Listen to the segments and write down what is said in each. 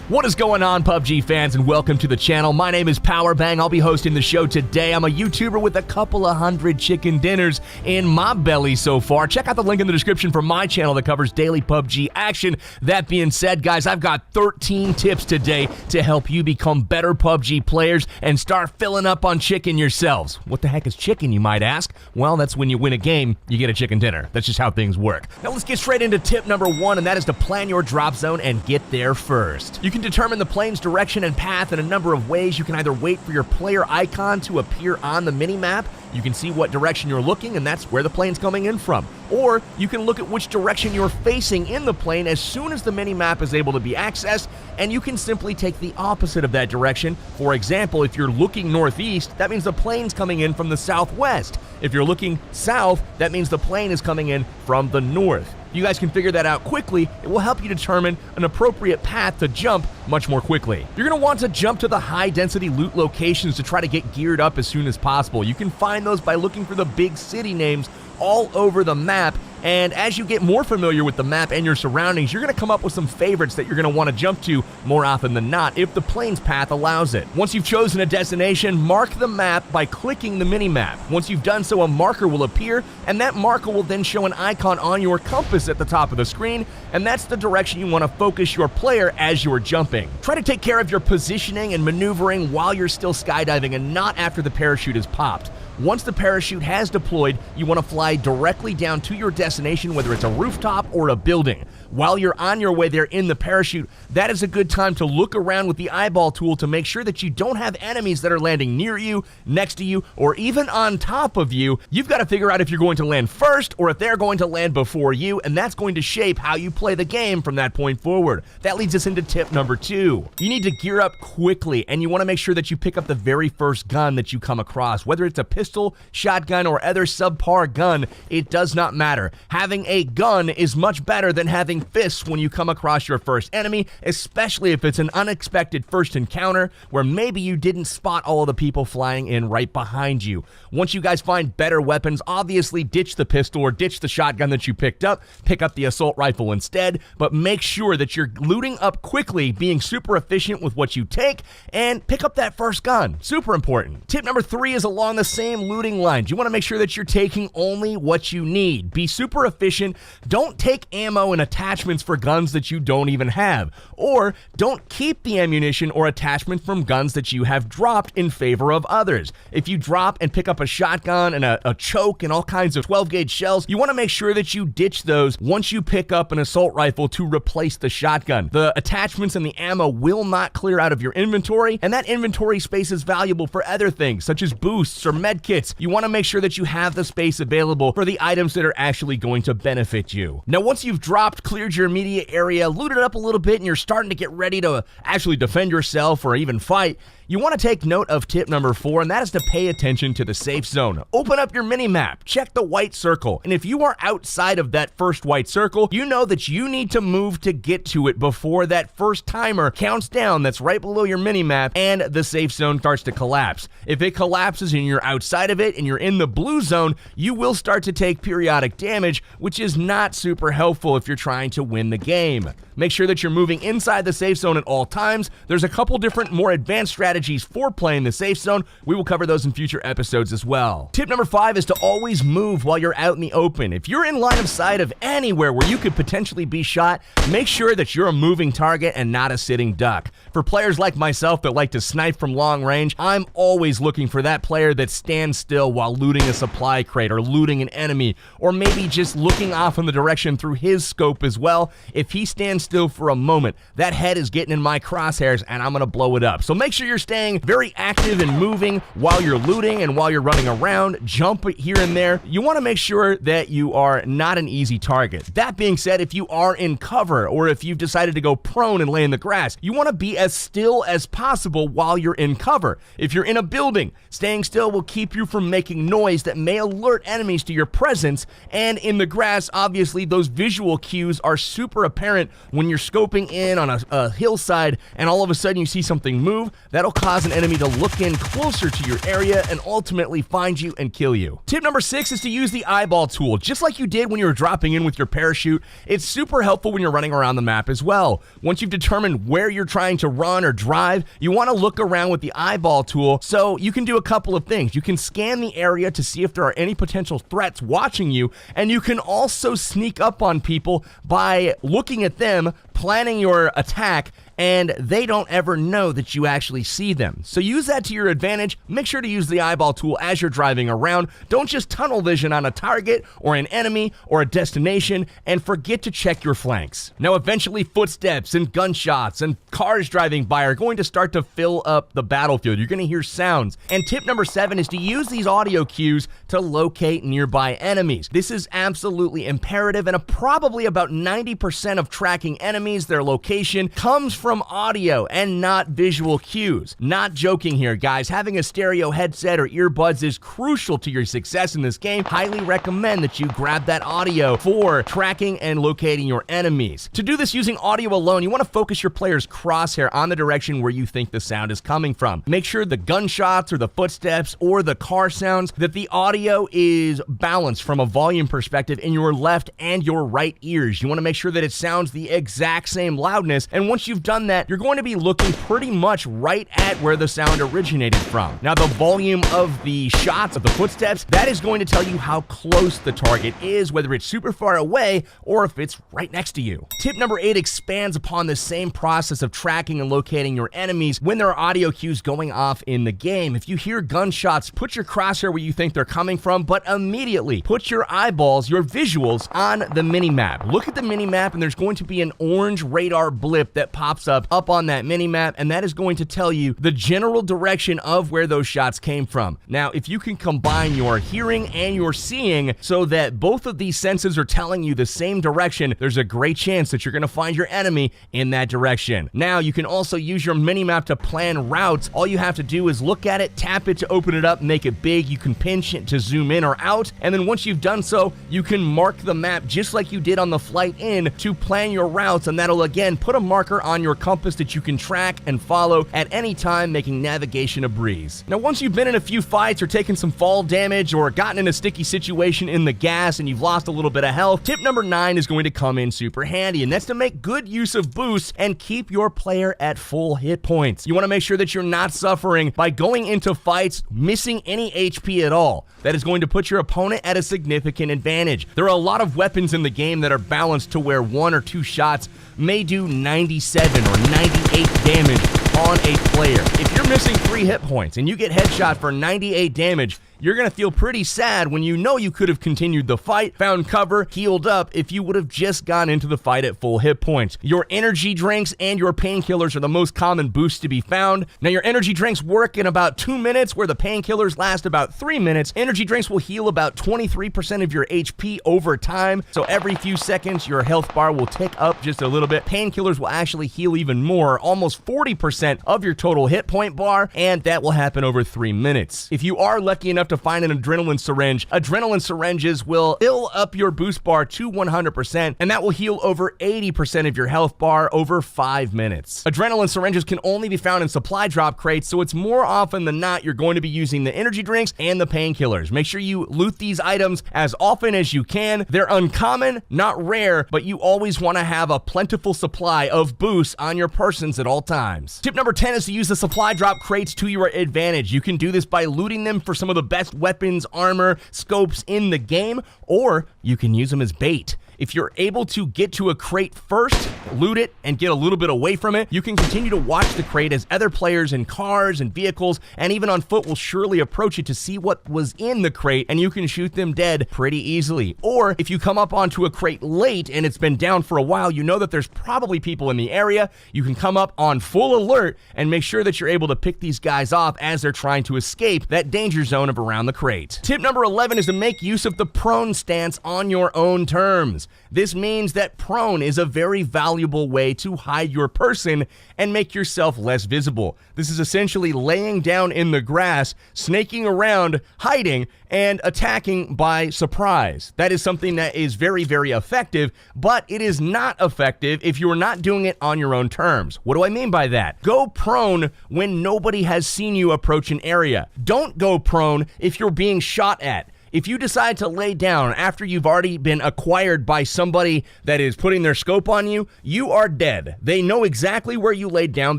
What is going on, PUBG fans, and welcome to the channel. My name is Powerbang. I'll be hosting the show today. I'm a YouTuber with a couple of hundred chicken dinners in my belly so far. Check out the link in the description for my channel that covers daily PUBG action. That being said, guys, I've got 13 tips today to help you become better PUBG players and start filling up on chicken yourselves. What the heck is chicken, you might ask? Well, that's when you win a game, you get a chicken dinner. That's just how things work. Now let's get straight into tip number 1, and that is to plan your drop zone and get there first. You can determine the plane's direction and path in a number of ways. You can either wait for your player icon to appear on the mini-map. You can see what direction you're looking, and that's where the plane's coming in from. Or you can look at which direction you're facing in the plane as soon as the mini-map is able to be accessed, and you can simply take the opposite of that direction. For example, if you're looking northeast, that means the plane's coming in from the southwest. If you're looking south, that means the plane is coming in from the north. You guys can figure that out quickly. It will help you determine an appropriate path to jump much more quickly. You're going to want to jump to the high-density loot locations to try to get geared up as soon as possible. You can find those by looking for the big city names all over the map, and as you get more familiar with the map and your surroundings, you're going to come up with some favorites that you're going to want to jump to more often than not if the plane's path allows it. Once you've chosen a destination, mark the map by clicking the mini-map. Once you've done so, a marker will appear, and that marker will then show an icon on your compass at the top of the screen, and that's the direction you want to focus your player as you're jumping. Try to take care of your positioning and maneuvering while you're still skydiving and not after the parachute is popped. Once the parachute has deployed, you want to fly directly down to your destination, whether it's a rooftop or a building. While you're on your way there in the parachute, that is a good time to look around with the eyeball tool to make sure that you don't have enemies that are landing near you, next to you, or even on top of you. You've got to figure out if you're going to land first or if they're going to land before you, and that's going to shape how you play the game from that point forward. That leads us into tip number 2. You need to gear up quickly, and you want to make sure that you pick up the very first gun that you come across. Whether it's a pistol, shotgun, or other subpar gun, it does not matter. Having a gun is much better than having fists when you come across your first enemy, especially if it's an unexpected first encounter where maybe you didn't spot all of the people flying in right behind you. Once you guys find better weapons, obviously ditch the pistol or ditch the shotgun that you picked up, pick up the assault rifle instead, but make sure that you're looting up quickly, being super efficient with what you take, and pick up that first gun. Super important. Tip number 3 is along the same looting lines. You want to make sure that you're taking only what you need. Be super efficient. Don't take ammo and attachments for guns that you don't even have, or don't keep the ammunition or attachment from guns that you have dropped in favor of others. If you drop and pick up a shotgun and a choke and all kinds of 12-gauge shells, you want to make sure that you ditch those once you pick up an assault rifle to replace the shotgun. The attachments and the ammo will not clear out of your inventory, and that inventory space is valuable for other things such as boosts or medkits. You want to make sure that you have the space available for the items that are actually going to benefit you. Now, once you've dropped, cleared your immediate area, looted up a little bit, and you're starting to get ready to actually defend yourself or even fight, you want to take note of tip number 4, and that is to pay attention to the safe zone. Open up your mini-map, check the white circle, and if you are outside of that first white circle, you know that you need to move to get to it before that first timer counts down that's right below your mini-map and the safe zone starts to collapse. If it collapses and you're outside of it and you're in the blue zone, you will start to take periodic damage, which is not super helpful if you're trying to win the game. Make sure that you're moving inside the safe zone at all times. There's a couple different more advanced strategies for playing the safe zone. We will cover those in future episodes as well. Tip number 5 is to always move while you're out in the open. If you're in line of sight of anywhere where you could potentially be shot, make sure that you're a moving target and not a sitting duck. For players like myself that like to snipe from long range, I'm always looking for that player that stands still while looting a supply crate or looting an enemy, or maybe just looking off in the direction through his scope as well. If he stands still for a moment, that head is getting in my crosshairs and I'm gonna blow it up. So make sure you're staying very active and moving while you're looting and while you're running around. Jump here and there. You want to make sure that you are not an easy target. That being said, if you are in cover or if you've decided to go prone and lay in the grass, you want to be as still as possible while you're in cover. If you're in a building, staying still will keep you from making noise that may alert enemies to your presence, and in the grass, obviously, those visual cues are super apparent when you're scoping in on a hillside and all of a sudden you see something move. That'll cause an enemy to look in closer to your area and ultimately find you and kill you. Tip number 6 is to use the eyeball tool. Just like you did when you were dropping in with your parachute, it's super helpful when you're running around the map as well. Once you've determined where you're trying to run or drive, you want to look around with the eyeball tool so you can do a couple of things. You can scan the area to see if there are any potential threats watching you, and you can also sneak up on people by looking at them, planning your attack, and they don't ever know that you actually see them. So use that to your advantage. Make sure to use the eyeball tool as you're driving around. Don't just tunnel vision on a target or an enemy or a destination, and forget to check your flanks. Now, eventually footsteps and gunshots and cars driving by are going to start to fill up the battlefield. You're going to hear sounds. And tip number 7 is to use these audio cues to locate nearby enemies. This is absolutely imperative, and probably about 90% of tracking enemies, their location, comes from audio and not visual cues. Not joking here, guys. Having a stereo headset or earbuds is crucial to your success in this game. Highly recommend that you grab that audio for tracking and locating your enemies. To do this using audio alone, you want to focus your player's crosshair on the direction where you think the sound is coming from. Make sure the gunshots or the footsteps or the car sounds, that the audio is balanced from a volume perspective in your left and your right ears. You want to make sure that it sounds the exact same loudness, and once you've done that, you're going to be looking pretty much right at where the sound originated from. Now, the volume of the shots, of the footsteps, that is going to tell you how close the target is, whether it's super far away or if it's right next to you. Tip number 8 expands upon the same process of tracking and locating your enemies when there are audio cues going off in the game. If you hear gunshots, put your crosshair where you think they're coming from, but immediately put your eyeballs, your visuals, on the minimap. Look at the minimap, and there's going to be an orange radar blip that pops up on that minimap, and that is going to tell you the general direction of where those shots came from. Now, if you can combine your hearing and your seeing so that both of these senses are telling you the same direction, there's a great chance that you're going to find your enemy in that direction. Now, you can also use your minimap to plan routes. All you have to do is look at it, tap it to open it up, make it big. You can pinch it to zoom in or out, and then once you've done so, you can mark the map just like you did on the flight in to plan your routes, and that'll again put a marker on your compass that you can track and follow at any time, making navigation a breeze. Now, once you've been in a few fights or taken some fall damage or gotten in a sticky situation in the gas and you've lost a little bit of health, tip number 9 is going to come in super handy, and that's to make good use of boosts and keep your player at full hit points. You want to make sure that you're not suffering by going into fights missing any HP at all. That is going to put your opponent at a significant advantage. There are a lot of weapons in the game that are balanced to where 1 or 2 shots may do 97 or 98 damage on a player. If you're missing 3 hit points and you get headshot for 98 damage, you're going to feel pretty sad when you know you could have continued the fight, found cover, healed up if you would have just gone into the fight at full hit points. Your energy drinks and your painkillers are the most common boosts to be found. Now, your energy drinks work in about 2 minutes, where the painkillers last about 3 minutes. Energy drinks will heal about 23% of your HP over time, so every few seconds your health bar will tick up just a little bit. Painkillers will actually heal even more, almost 40% of your total hit point bar, and that will happen over 3 minutes. If you are lucky enough to find an adrenaline syringes will fill up your boost bar to 100%, and that will heal over 80% of your health bar over 5 minutes. Adrenaline syringes can only be found in supply drop crates, so it's more often than not you're going to be using the energy drinks and the painkillers. Make sure you loot these items as often as you can. They're uncommon, not rare, but you always want to have a plentiful supply of boosts on your persons at all times. Tip number 10 is to use the supply drop crates to your advantage. You can do this by looting them for some of the best weapons, armor, scopes in the game, or you can use them as bait. If you're able to get to a crate first, loot it, and get a little bit away from it, you can continue to watch the crate as other players in cars and vehicles and even on foot will surely approach it to see what was in the crate, and you can shoot them dead pretty easily. Or if you come up onto a crate late and it's been down for a while, you know that there's probably people in the area. You can come up on full alert and make sure that you're able to pick these guys off as they're trying to escape that danger zone of around the crate. Tip number 11 is to make use of the prone stance on your own terms. rounds. This means that prone is a very valuable way to hide your person and make yourself less visible. This is essentially laying down in the grass, snaking around, hiding, and attacking by surprise. That is something that is very, very effective, but it is not effective if you're not doing it on your own terms. What do I mean by that? Go prone when nobody has seen you approach an area. Don't go prone if you're being shot at. If you decide to lay down after you've already been acquired by somebody that is putting their scope on you, you are dead. They know exactly where you laid down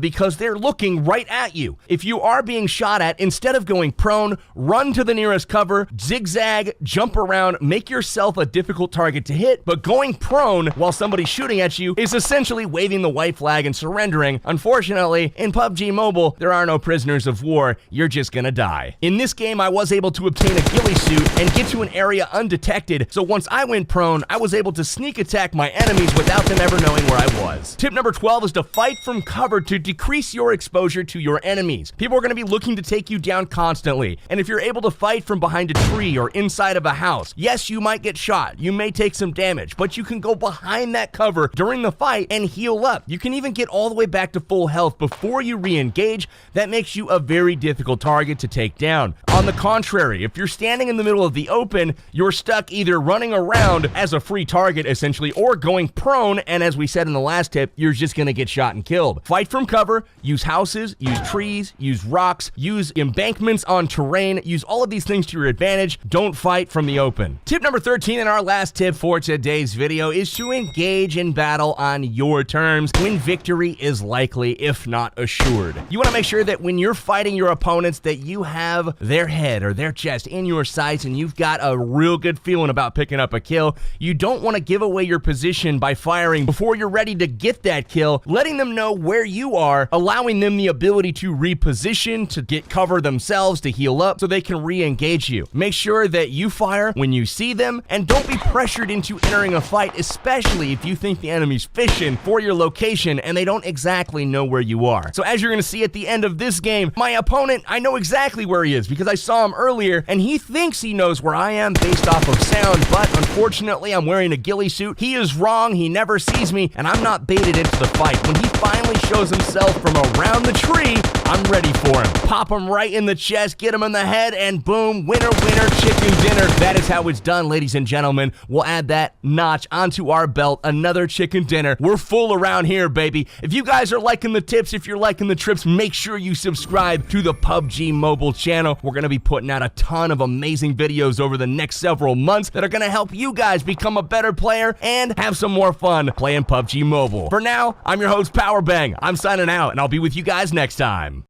because they're looking right at you. If you are being shot at, instead of going prone, run to the nearest cover, zigzag, jump around, make yourself a difficult target to hit, but going prone while somebody's shooting at you is essentially waving the white flag and surrendering. Unfortunately, in PUBG Mobile, there are no prisoners of war. You're just gonna die. In this game, I was able to obtain a ghillie suit and get to an area undetected, so once I went prone, I was able to sneak attack my enemies without them ever knowing where I was. Tip number 12 is to fight from cover to decrease your exposure to your enemies. People are going to be looking to take you down constantly, and if you're able to fight from behind a tree or inside of a house, yes, you might get shot, you may take some damage, but you can go behind that cover during the fight and heal up. You can even get all the way back to full health before you re-engage. That makes you a very difficult target to take down. On the contrary, if you're standing in the middle of the open, you're stuck either running around as a free target essentially or going prone, and as we said in the last tip, you're just gonna get shot and killed. Fight from cover, use houses, use trees, use rocks, use embankments on terrain, use all of these things to your advantage. Don't fight from the open. Tip number 13 and our last tip for today's video is to engage in battle on your terms when victory is likely, if not assured. You wanna make sure that when you're fighting your opponents that you have their head or their chest in your sights and you've got a real good feeling about picking up a kill. You don't want to give away your position by firing before you're ready to get that kill, letting them know where you are, allowing them the ability to reposition, to get cover themselves, to heal up so they can re-engage you. Make sure that you fire when you see them and don't be pressured into entering a fight, especially if you think the enemy's fishing for your location and they don't exactly know where you are. So as you're going to see at the end of this game, my opponent, I know exactly where he is because I saw him earlier and he thinks he knows where I am based off of sound, but unfortunately I'm wearing a ghillie suit. He is wrong, he never sees me, and I'm not baited into the fight. When he finally shows himself from around the tree, I'm ready for him. Pop him right in the chest, get him in the head, and boom, winner, winner, chicken dinner. That is how it's done, ladies and gentlemen. We'll add that notch onto our belt, another chicken dinner. We're full around here, baby. If you guys are liking the tips, if you're liking the trips, make sure you subscribe to the PUBG Mobile channel. We're gonna be putting out a ton of amazing videos over the next several months that are going to help you guys become a better player and have some more fun playing PUBG Mobile. For now, I'm your host, Power Bang. I'm signing out, and I'll be with you guys next time.